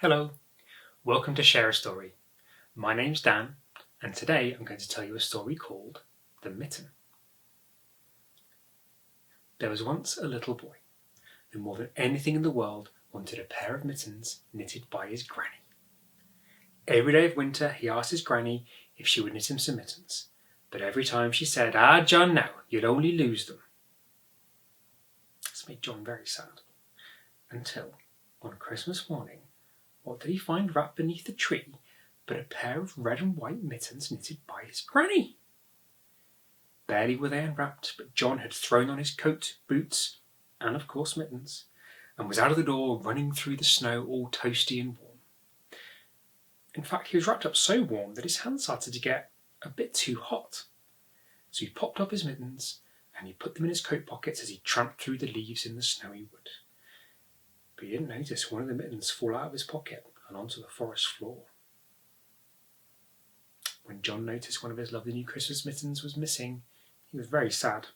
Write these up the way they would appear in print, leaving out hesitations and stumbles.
Hello, welcome to Share a Story. My name's Dan, and today I'm going to tell you a story called The Mitten. There was once a little boy who more than anything in the world wanted a pair of mittens knitted by his granny. Every day of winter he asked his granny if she would knit him some mittens, but every time she said, "Ah, John, now, you'll only lose them." This made John very sad, until on Christmas morning, what did he find wrapped beneath the tree but a pair of red and white mittens knitted by his granny? Barely were they unwrapped, but John had thrown on his coat, boots, and of course mittens, and was out of the door running through the snow all toasty and warm. In fact, he was wrapped up so warm that his hands started to get a bit too hot. So he popped up his mittens and he put them in his coat pockets as he tramped through the leaves in the snowy wood. But he didn't notice one of the mittens fall out of his pocket and onto the forest floor. When John noticed one of his lovely new Christmas mittens was missing, he was very sad.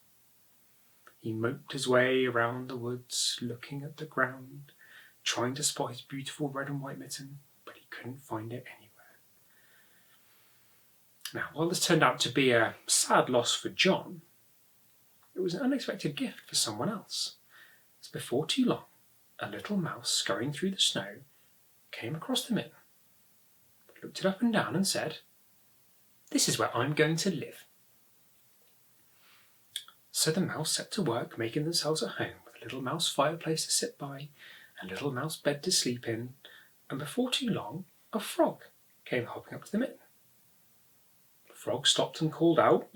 He moped his way around the woods, looking at the ground, trying to spot his beautiful red and white mitten, but he couldn't find it anywhere. Now, while this turned out to be a sad loss for John, it was an unexpected gift for someone else, as before too long, a little mouse scurrying through the snow came across the mitten, looked it up and down and said, "This is where I'm going to live." So the mouse set to work making themselves at home with a little mouse fireplace to sit by, a little mouse bed to sleep in, and before too long a frog came hopping up to the mitten. The frog stopped and called out,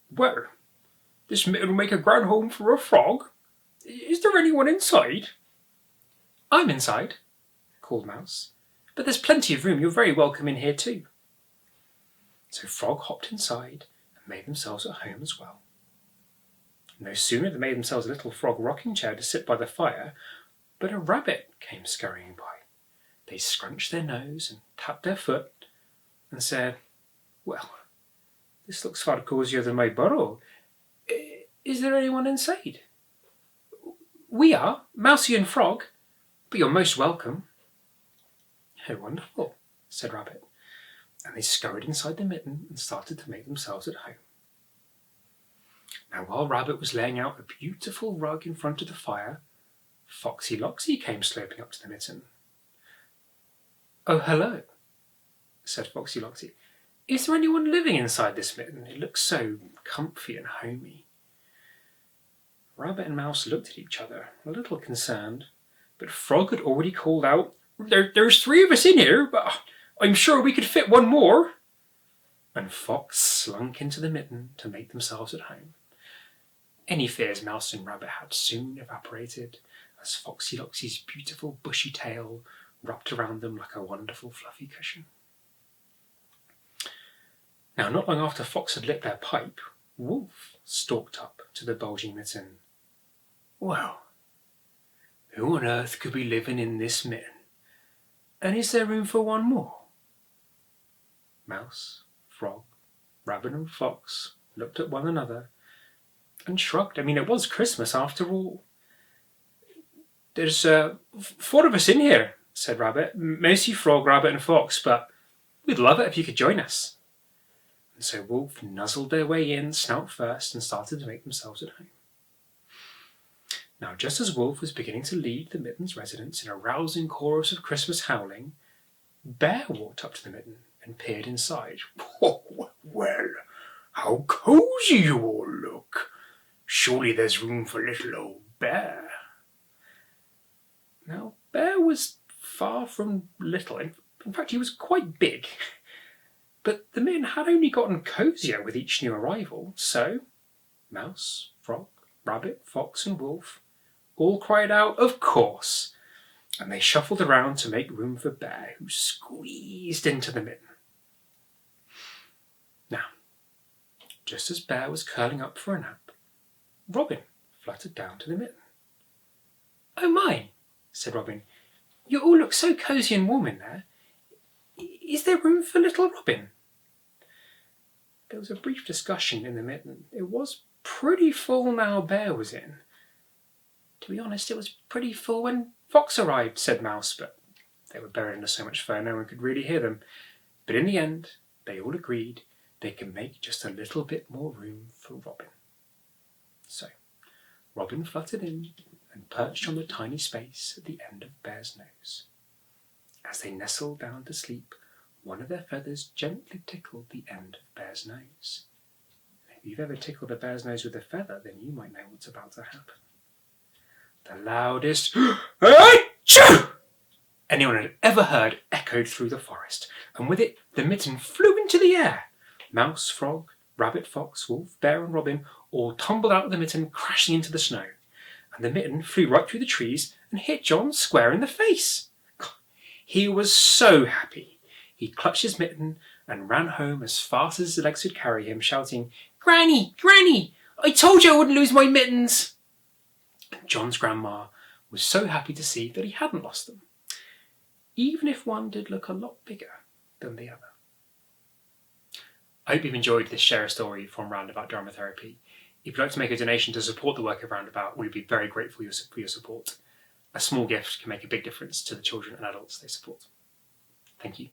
"Well, this mitten will make a grand home for a frog. Is there anyone inside?" "I'm inside," called Mouse, "but there's plenty of room. You're very welcome in here too." So Frog hopped inside and made themselves at home as well. No sooner had they made themselves a little frog rocking chair to sit by the fire, but a rabbit came scurrying by. They scrunched their nose and tapped their foot and said, "Well, this looks far cosier than my burrow. Is there anyone inside?" "We are, Mousy and Frog, but you're most welcome." "Oh, wonderful," said Rabbit, and they scurried inside the mitten and started to make themselves at home. Now, while Rabbit was laying out a beautiful rug in front of the fire, Foxy Loxy came sloping up to the mitten. "Oh, hello," said Foxy Loxy. "Is there anyone living inside this mitten? It looks so comfy and homey." Rabbit and Mouse looked at each other, a little concerned, but Frog had already called out, There's 3 of us in here, but I'm sure we could fit one more." And Fox slunk into the mitten to make themselves at home. Any fears Mouse and Rabbit had soon evaporated, as Foxy Loxy's beautiful bushy tail wrapped around them like a wonderful fluffy cushion. Now, not long after Fox had lit their pipe, Wolf stalked up to the bulging mitten. "Well, who on earth could be living in this mitten? And is there room for one more?" Mouse, Frog, Rabbit and Fox looked at one another and shrugged. It was Christmas after all. "There's 4 of us in here," said Rabbit. "Mostly Frog, Rabbit and Fox, but we'd love it if you could join us." And so Wolf nuzzled their way in, snout first, and started to make themselves at home. Now, just as Wolf was beginning to lead the mitten's residents in a rousing chorus of Christmas howling, Bear walked up to the mitten and peered inside. "Oh, well, how cosy you all look. Surely there's room for little old Bear." Now, Bear was far from little. In fact, he was quite big. But the mitten had only gotten cosier with each new arrival, so Mouse, Frog, Rabbit, Fox and Wolf all cried out, "Of course!" and they shuffled around to make room for Bear, who squeezed into the mitten. Now, just as Bear was curling up for a nap, Robin fluttered down to the mitten. "Oh my," said Robin, "you all look so cosy and warm in there. Is there room for little Robin?" There was a brief discussion in the mitten. It was pretty full now Bear was in. "To be honest, it was pretty full when Fox arrived," said Mouse, "but They were buried under so much fur no one could really hear them, but in the end they all agreed they could make just a little bit more room for Robin. So Robin fluttered in and perched on the tiny space at the end of Bear's nose. As they nestled down to sleep, one of their feathers gently tickled the end of Bear's nose. If you've ever tickled a bear's nose with a feather, then you might know what's about to happen. The loudest achoo anyone had ever heard echoed through the forest, and with it the mitten flew into the air. Mouse, frog, rabbit, fox, wolf, bear and robin all tumbled out of the mitten, crashing into the snow, and the mitten flew right through the trees and hit John square in the face. He was so happy. He clutched his mitten and ran home as fast as his legs could carry him, shouting, "Granny, Granny, I told you I wouldn't lose my mittens!" And John's grandma was so happy to see that he hadn't lost them, even if one did look a lot bigger than the other. I hope you've enjoyed this share a story from Roundabout Dramatherapy. If you'd like to make a donation to support the work of Roundabout, we'd be very grateful for your support. A small gift can make a big difference to the children and adults they support. Thank you.